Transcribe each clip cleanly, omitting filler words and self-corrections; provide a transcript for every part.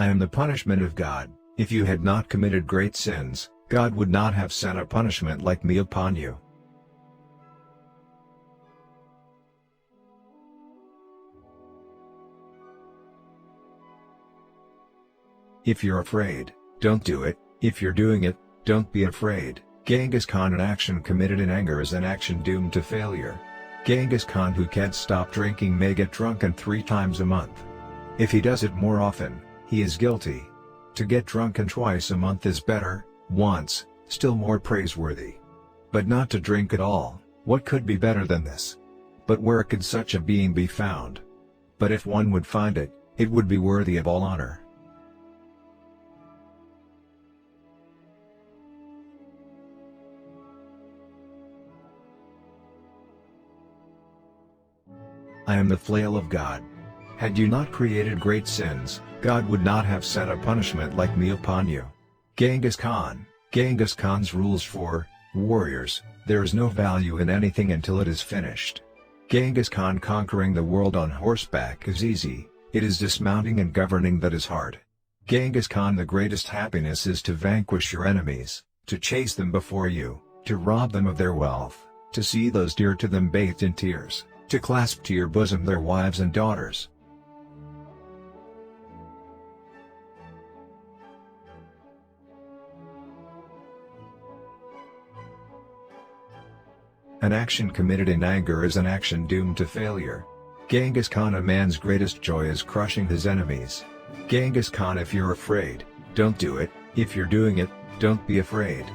I am the punishment of God. If you had not committed great sins, God would not have sent a punishment like me upon you. If you're afraid, don't do it. If you're doing it, don't be afraid. Genghis Khan. An action committed in anger is an action doomed to failure. Genghis Khan who can't stop drinking may get drunken 3 times a month. If he does it more often, he is guilty. To get drunken twice a month is better, once, still more praiseworthy. But not to drink at all, what could be better than this? But where could such a being be found? But if one would find it, it would be worthy of all honor. I am the flail of God. Had you not created great sins, God would not have sent a punishment like me upon you. Genghis Khan. Genghis Khan's rules for warriors: there is no value in anything until it is finished. Genghis Khan. Conquering the world on horseback is easy, it is dismounting and governing that is hard. Genghis Khan. The greatest happiness is to vanquish your enemies, to chase them before you, to rob them of their wealth, to see those dear to them bathed in tears, to clasp to your bosom their wives and daughters. An action committed in anger is an action doomed to failure. Genghis Khan. A man's greatest joy is crushing his enemies. Genghis Khan. If you're afraid, don't do it. If you're doing it, don't be afraid.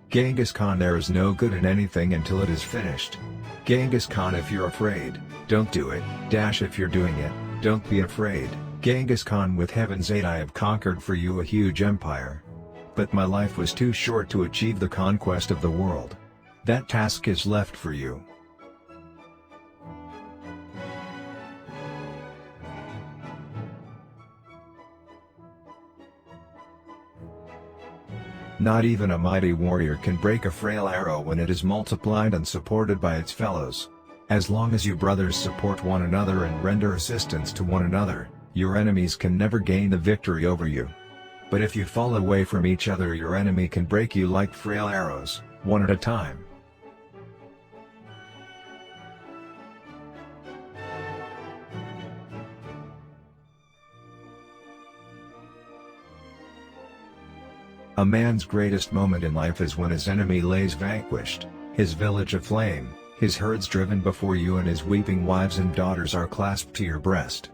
Genghis Khan. There is no good in anything until it is finished. Genghis Khan. If you're afraid, don't do it. If you're doing it, don't be afraid. Genghis Khan. With heaven's aid I have conquered for you a huge empire. But my life was too short to achieve the conquest of the world. That task is left for you. Not even a mighty warrior can break a frail arrow when it is multiplied and supported by its fellows. As long as you brothers support one another and render assistance to one another, your enemies can never gain the victory over you. But if you fall away from each other, your enemy can break you like frail arrows, one at a time. A man's greatest moment in life is when his enemy lays vanquished, his village aflame, his herds driven before you, and his weeping wives and daughters are clasped to your breast.